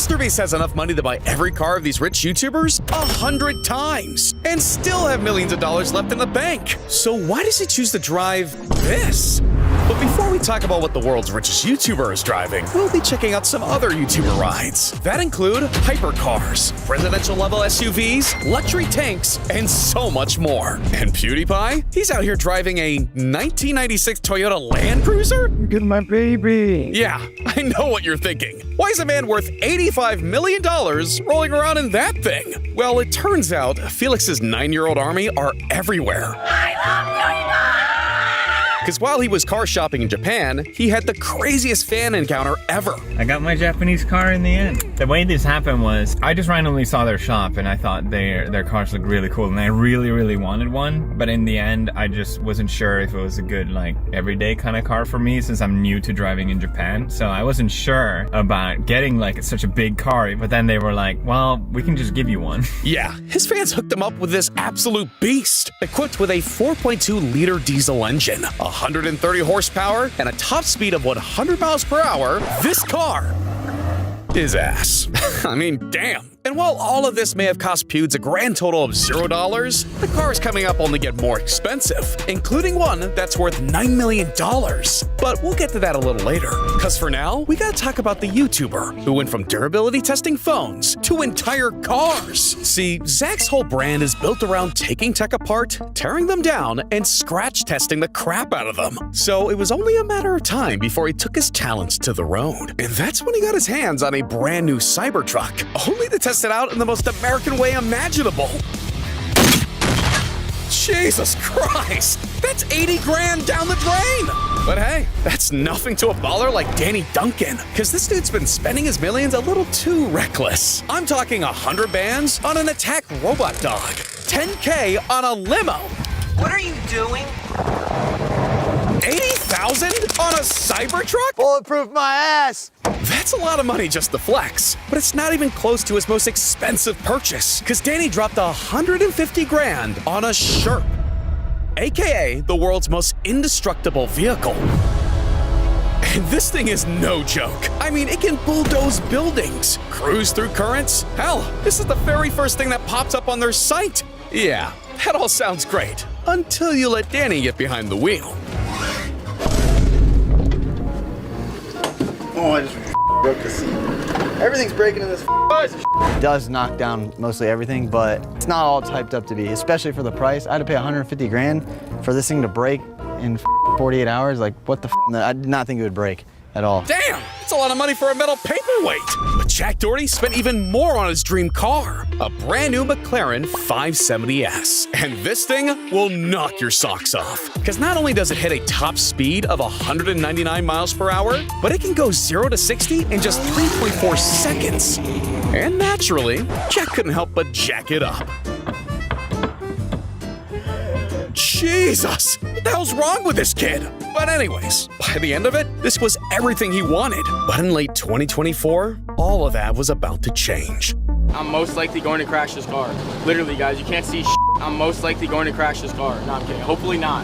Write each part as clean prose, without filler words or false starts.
MrBeast has enough money to buy every car of these rich YouTubers 100 times and still have millions of dollars left in the bank. So why does he choose to drive this? But before we talk about what the world's richest YouTuber is driving, we'll be checking out some other YouTuber rides. That include hypercars, presidential-level SUVs, luxury tanks, and so much more. And PewDiePie? He's out here driving a 1996 Toyota Land Cruiser? Get my baby. Yeah, I know what you're thinking. Why is a man worth $85 million rolling around in that thing? Well, it turns out Felix's 9-year-old army are everywhere. I love you. Because while he was car shopping in Japan, he had the craziest fan encounter ever. I got my Japanese car in the end. The way this happened was, I just randomly saw their shop and I thought their cars looked really cool and I really wanted one. But in the end, I just wasn't sure if it was a good, like, everyday kind of car for me since I'm new to driving in Japan. So I wasn't sure about getting, like, such a big car. But then they were like, well, we can just give you one. Yeah, his fans hooked him up with this absolute beast, equipped with a 4.2-liter diesel engine, 130 horsepower, and a top speed of 100 miles per hour. This car is ass. I mean, damn. And while all of this may have cost Pewds a grand total of $0, the cars coming up only get more expensive, including one that's worth $9 million. But we'll get to that a little later, because for now, we gotta talk about the YouTuber who went from durability testing phones to entire cars. See, Zach's whole brand is built around taking tech apart, tearing them down, and scratch testing the crap out of them. So it was only a matter of time before he took his talents to the road. And that's when he got his hands on a brand new Cybertruck, only to test it out in the most American way imaginable. Jesus Christ! That's 80 grand down the drain! But hey, that's nothing to a baller like Danny Duncan, because this dude's been spending his millions a little too reckless. I'm talking 100 bands on an attack robot dog, 10K on a limo. What are you doing? 80,000 on a Cybertruck? Bulletproof my ass! That's a lot of money just to flex, but it's not even close to his most expensive purchase, because Danny dropped 150 grand on a Sherp, aka the world's most indestructible vehicle. And this thing is no joke. I mean, it can bulldoze buildings, cruise through currents. Hell, this is the very first thing that pops up on their site. Yeah, that all sounds great, until you let Danny get behind the wheel. Oh, I just broke the seat. Everything's breaking in this piece of It does knock down mostly everything, but it's not all typed up to be, especially for the price. I had to pay 150 grand for this thing to break in 48 hours. Like, what the I did not think it would break at all. Damn, that's a lot of money for a metal paperweight. But Jack Doherty spent even more on his dream car, a brand new McLaren 570S. And this thing will knock your socks off. Because not only does it hit a top speed of 199 miles per hour, but it can go 0 to 60 in just 3.4 seconds. And naturally, Jack couldn't help but jack it up. Jesus, what the hell's wrong with this kid? But anyways, by the end of it, this was everything he wanted. But in late 2024, all of that was about to change. I'm most likely going to crash this car. Literally, guys, you can't see shit. I'm most likely going to crash this car. No, I'm kidding. Hopefully not.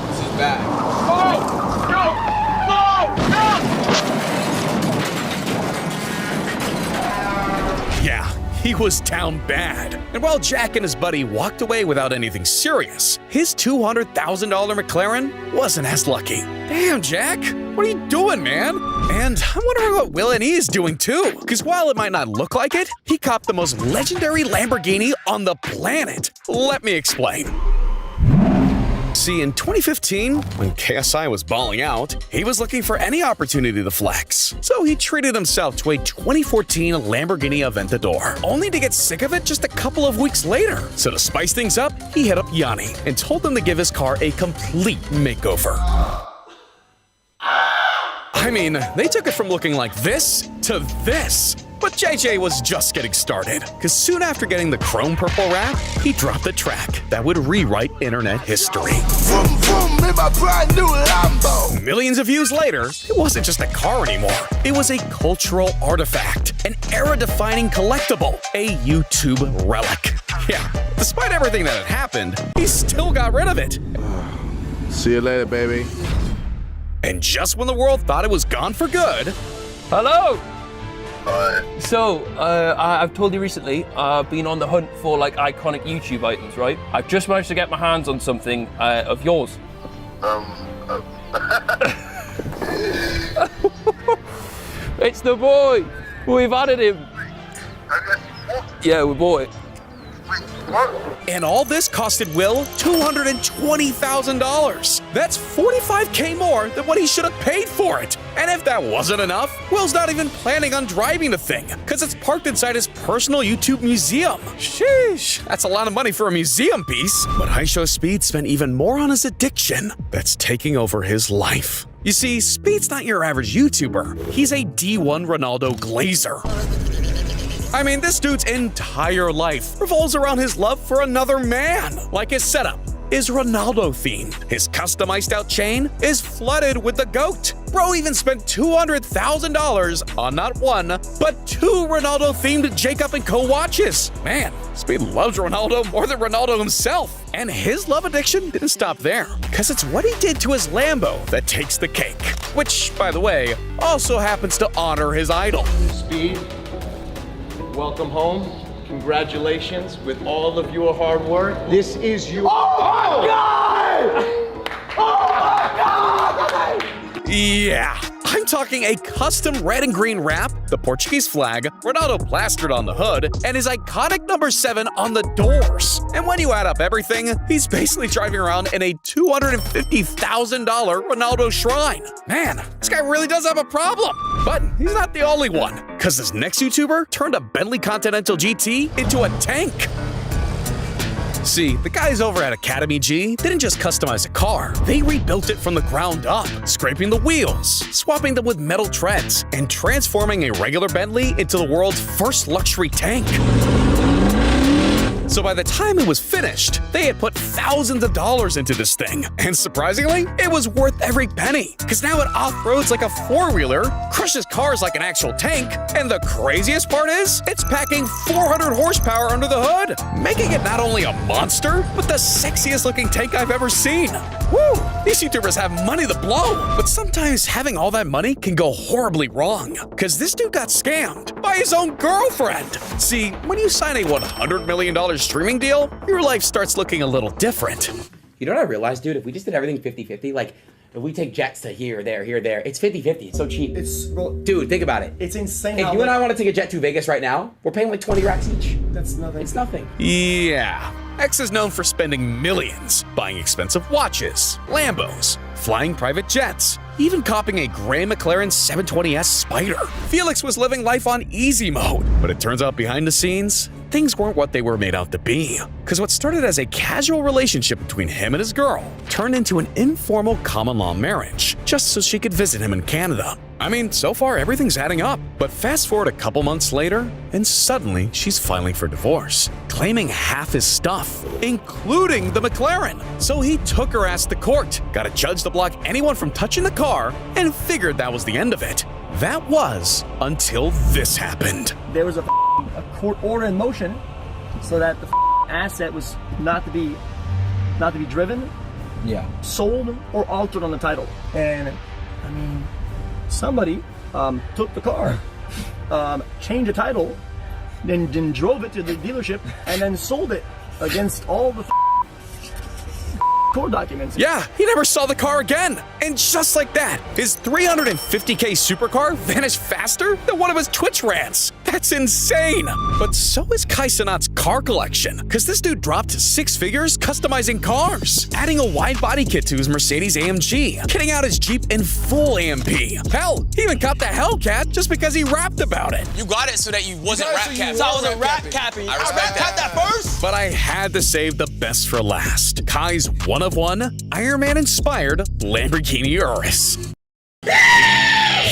This is bad. Oh! No! No! Yeah, he was down bad. And while Jack and his buddy walked away without anything serious, his $200,000 McLaren wasn't as lucky. Damn, Jack, what are you doing, man? And I'm wondering what Will and E is doing too, because while it might not look like it, he copped the most legendary Lamborghini on the planet. Let me explain. See, in 2015, when KSI was balling out, he was looking for any opportunity to flex. So he treated himself to a 2014 Lamborghini Aventador, only to get sick of it just a couple of weeks later. So to spice things up, he hit up Yanni and told him to give his car a complete makeover. I mean, they took it from looking like this to this. But JJ was just getting started, because soon after getting the chrome purple wrap, he dropped a track that would rewrite internet history. Vroom, vroom, in my brand new Lambo. Millions of views later, it wasn't just a car anymore. It was a cultural artifact, an era-defining collectible, a YouTube relic. Yeah, despite everything that had happened, he still got rid of it. See you later, baby. And just when the world thought it was gone for good... Hello? So, I've told you recently, I've been on the hunt for like iconic YouTube items, right? I've just managed to get my hands on something of yours. It's the boy. We've added him. Yeah, we bought it. And all this costed Will $220,000. That's $45K more than what he should have paid for it. And if that wasn't enough, Will's not even planning on driving the thing, because it's parked inside his personal YouTube museum. Sheesh, that's a lot of money for a museum piece. But High Show Speed spent even more on his addiction that's taking over his life. You see, Speed's not your average YouTuber. He's a D1 Ronaldo glazer. I mean, this dude's entire life revolves around his love for another man. Like his setup is Ronaldo themed. His custom iced out chain is flooded with the GOAT. Bro even spent $200,000 on not one, but two Ronaldo themed Jacob & Co watches. Man, Speed loves Ronaldo more than Ronaldo himself. And his love addiction didn't stop there, because it's what he did to his Lambo that takes the cake. Which, by the way, also happens to honor his idol. Speed, welcome home. Congratulations with all of your hard work. This is your— Oh my God! Oh my God! Yeah, I'm talking a custom red and green wrap, the Portuguese flag, Ronaldo plastered on the hood, and his iconic number 7 on the doors. And when you add up everything, he's basically driving around in a $250,000 Ronaldo shrine. Man, this guy really does have a problem. But he's not the only one, because this next YouTuber turned a Bentley Continental GT into a tank. See, the guys over at Academy G didn't just customize a car, they rebuilt it from the ground up, scraping the wheels, swapping them with metal treads, and transforming a regular Bentley into the world's first luxury tank. So by the time it was finished, they had put thousands of dollars into this thing. And surprisingly, it was worth every penny. Because now it off-roads like a four-wheeler, crushes cars like an actual tank, and the craziest part is, it's packing 400 horsepower under the hood, making it not only a monster, but the sexiest looking tank I've ever seen. Woo! These YouTubers have money to blow, but sometimes having all that money can go horribly wrong. Because this dude got scammed by his own girlfriend. See, when you sign a $100 million streaming deal, your life starts looking a little different. You know what I realized, dude? If we just did everything 50-50, like, if we take jets to here, there, it's 50-50. It's so cheap. Dude, think about it. It's insane. If you and I want to take a jet to Vegas right now, we're paying like 20 racks each. That's nothing. It's nothing. Yeah. X is known for spending millions, buying expensive watches, Lambos, flying private jets, even copying a gray McLaren 720S Spider. Felix was living life on easy mode, but it turns out behind the scenes, things weren't what they were made out to be. Because what started as a casual relationship between him and his girl turned into an informal common law marriage, just so she could visit him in Canada. I mean, so far everything's adding up. But fast forward a couple months later, and suddenly she's filing for divorce, claiming half his stuff, including the McLaren. So he took her ass to court, got a judge to block anyone from touching the car, and figured that was the end of it. That was until this happened. There was a court order in motion so that the asset was not to be driven, sold, or altered on the title. And I mean, somebody took the car, changed the title, then drove it to the dealership, and then sold it against all the court documents. Yeah, he never saw the car again. And just like that, his $350K supercar vanished faster than one of his Twitch rants. That's insane. But so is Kai Cenat's car collection, because this dude dropped 6 figures customizing cars, adding a wide body kit to his Mercedes AMG, kitting out his Jeep in full AMP. Hell, he even copped the Hellcat just because he rapped about it. You got it so that you wasn't rap capping. So I wasn't rap capping. I respect that first. But I had to save the best for last. Kai's one-of-one, Iron Man-inspired Lamborghini Urus.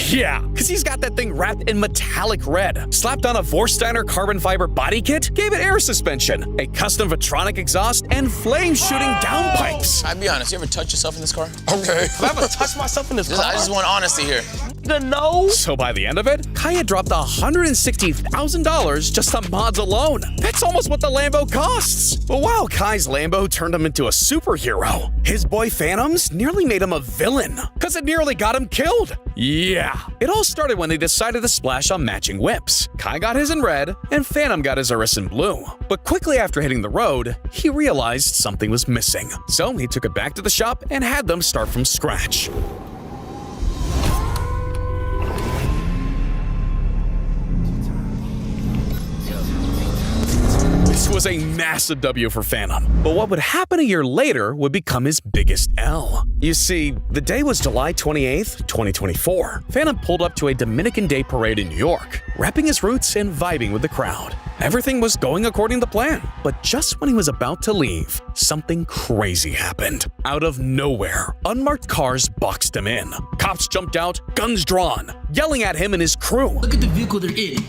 Yeah, because he's got that thing wrapped in metallic red, slapped on a Vorsteiner carbon fiber body kit, gave it air suspension, a custom Vetronic exhaust, and flame-shooting downpipes. I'd be honest, you ever touch yourself in this car? Okay. Have I ever touched myself in this car? I just want honesty here. No. So by the end of it, Kai Kai had dropped $160,000 just on mods alone. That's almost what the Lambo costs. But wow, Kai's Lambo turned him into a superhero. His boy Phantoms nearly made him a villain, because it nearly got him killed. Yeah. It all started when they decided to splash on matching whips. Kai got his in red, and Phantom got his Urus in blue. But quickly after hitting the road, he realized something was missing. So he took it back to the shop and had them start from scratch. This was a massive W for Phantom, but what would happen a year later would become his biggest L. You see, the day was July 28th, 2024. Phantom pulled up to a Dominican Day parade in New York, rapping his roots and vibing with the crowd. Everything was going according to plan, but just when he was about to leave, something crazy happened. Out of nowhere, unmarked cars boxed him in. Cops jumped out, guns drawn, yelling at him and his crew. Look at the vehicle they're in.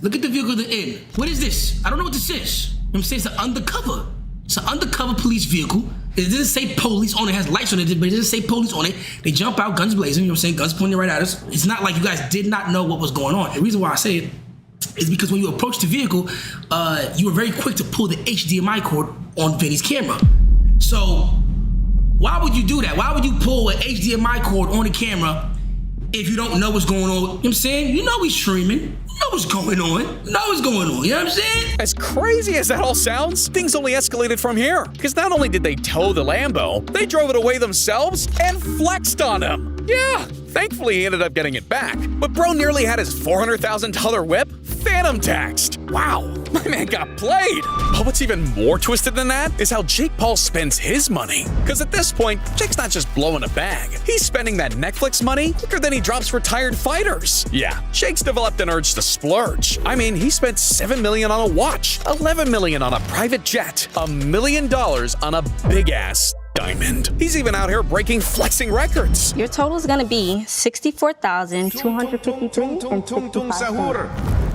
Look at the vehicle they're in. What is this? I don't know what this is. You know what I'm saying? It's an undercover. It's an undercover police vehicle. It doesn't say police on it. It has lights on it, but it doesn't say police on it. They jump out, guns blazing, you know what I'm saying? Guns pointing right at us. It's not like you guys did not know what was going on. The reason why I say it is because when you approach the vehicle, you were very quick to pull the HDMI cord on Vinny's camera. So why would you do that? Why would you pull an HDMI cord on the camera if you don't know what's going on? You know what I'm saying? You know he's streaming. You know what's going on. You know what's going on. You know what I'm saying? As crazy as that all sounds, things only escalated from here. Because not only did they tow the Lambo, they drove it away themselves and flexed on him. Yeah, thankfully he ended up getting it back. But bro nearly had his $400,000 whip phantom taxed. Wow, my man got played. But what's even more twisted than that is how Jake Paul spends his money. Because at this point, Jake's not just blowing a bag. He's spending that Netflix money quicker than he drops retired fighters. Yeah, Jake's developed an urge to splurge. I mean, he spent $7 million on a watch, $11 million on a private jet, $1 million on a big-ass diamond. He's even out here breaking flexing records. Your total is gonna be $64,253 and 65 cents.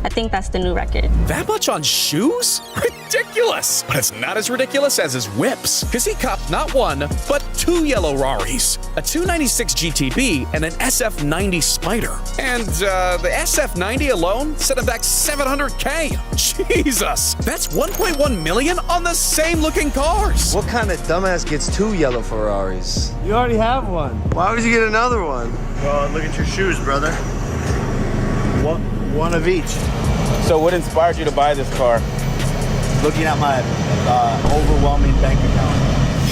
I think that's the new record. That much on shoes? Ridiculous! But it's not as ridiculous as his whips, because he copped not one, but two yellow Raris, a 296 GTB and an SF90 Spider. And the SF90 alone set him back $700K. Jesus! That's $1.1 million on the same looking cars! What kind of dumbass gets two yellow Ferraris? You already have one. Why would you get another one? Well, look at your shoes, brother. One of each. So what inspired you to buy this car? Looking at my overwhelming bank account.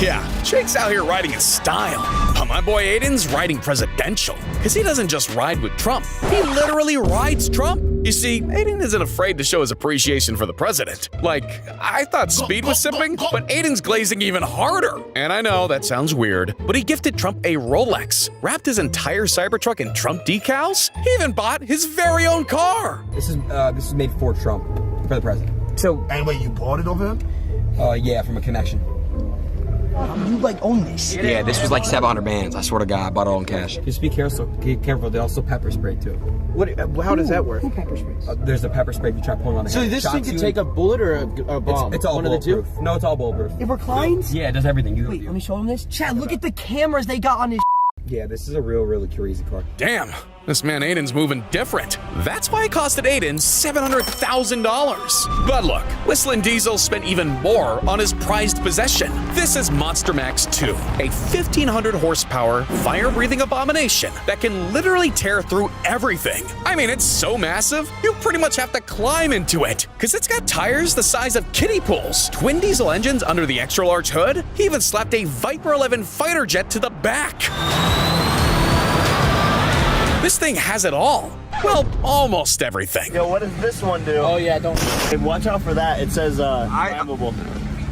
Yeah, Jake's out here riding in style. But my boy Aiden's riding presidential. Because he doesn't just ride with Trump. He literally rides Trump. You see, Aiden isn't afraid to show his appreciation for the president. Like, I thought Speed was sipping, but Aiden's glazing even harder. And I know, that sounds weird, but he gifted Trump a Rolex, wrapped his entire Cybertruck in Trump decals. He even bought his very own car. This is made for Trump, for the president. So, and wait, you bought it over him? Yeah, from a connection. You like own this? Yeah, this was like 700 bands. I swear to God, I bought it all in cash. Just be careful. They also pepper spray too. What? How does that work? Pepper sprays. There's a pepper spray if you try pulling on the head. So this thing could take a bullet or a bomb? It's all one of the two. No, it's all bulletproof. It reclines? Yeah, it does everything. Wait, let me show him this. Chad, look at the cameras they got on this. Yeah, this is a really crazy car. Damn, this man Aiden's moving different. That's why it costed Aiden $700,000. But look, Whistling Diesel spent even more on his prized possession. This is Monster Max 2, a 1,500 horsepower, fire-breathing abomination that can literally tear through everything. I mean, it's so massive, you pretty much have to climb into it, because it's got tires the size of kiddie pools, twin diesel engines under the extra-large hood. He even slapped a Viper 11 fighter jet to the back. This thing has it all. Well, almost everything. Yo, what does this one do? Oh yeah, don't. Hey, watch out for that. It says flammable.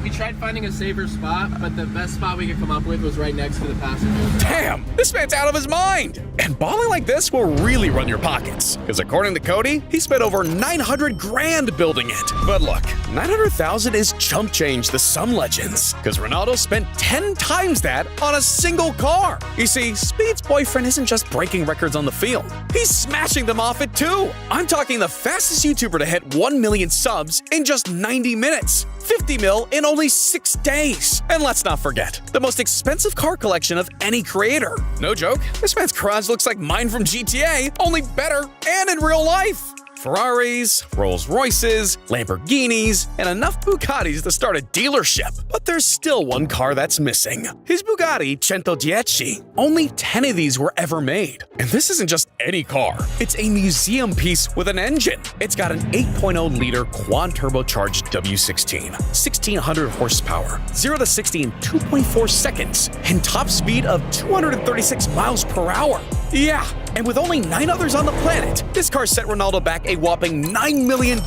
We tried finding a safer spot, but the best spot we could come up with was right next to the passenger. Damn, this man's out of his mind. And balling like this will really run your pockets. Because according to Cody, he spent over $900,000 building it. But look, $900,000 is chump change to some legends. Because Ronaldo spent 10 times that on a single car. You see, Speed's boyfriend isn't just breaking records on the field. He's smashing them off it too. I'm talking the fastest YouTuber to hit 1 million subs in just 90 minutes. 50 mil in only 6 days. And let's not forget, the most expensive car collection of any creator. No joke, this man's garage looks like mine from GTA, only better and in real life. Ferraris, Rolls Royces, Lamborghinis, and enough Bugattis to start a dealership. But there's still one car that's missing. His Bugatti 110. Only 10 of these were ever made. And this isn't just any car. It's a museum piece with an engine. It's got an 8.0-liter quad-turbocharged W16, 1,600 horsepower, 0 to 60 in 2.4 seconds, and top speed of 236 miles per hour. Yeah, and with only 9 others on the planet, this car set Ronaldo back a whopping $9 million.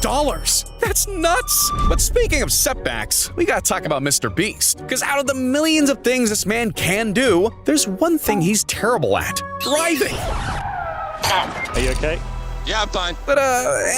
That's nuts! But speaking of setbacks, we gotta talk about MrBeast. Because out of the millions of things this man can do, there's one thing he's terrible at: driving. Are you okay? Yeah, I'm fine. But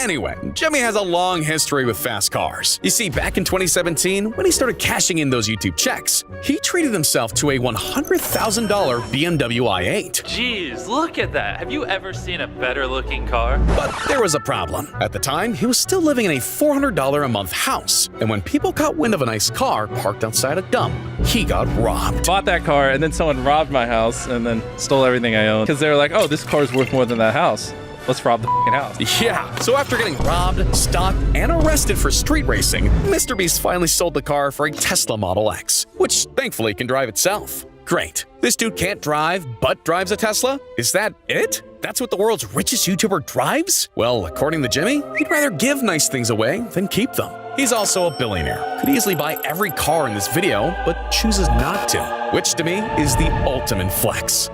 anyway, Jimmy has a long history with fast cars. You see, back in 2017, when he started cashing in those YouTube checks, he treated himself to a $100,000 BMW i8. Jeez, look at that. Have you ever seen a better looking car? But there was a problem. At the time, he was still living in a $400 a month house. And when people caught wind of a nice car parked outside a dump, he got robbed. Bought that car and then someone robbed my house and then stole everything I owned. Because they were like, oh, this car is worth more than that house. Let's rob the house. Yeah, so after getting robbed, stopped, and arrested for street racing, MrBeast finally sold the car for a Tesla Model X, which thankfully can drive itself. Great. This dude can't drive, but drives a Tesla? Is that it? That's what the world's richest YouTuber drives? Well, according to Jimmy, he'd rather give nice things away than keep them. He's also a billionaire. Could easily buy every car in this video, but chooses not to, which to me is the ultimate flex.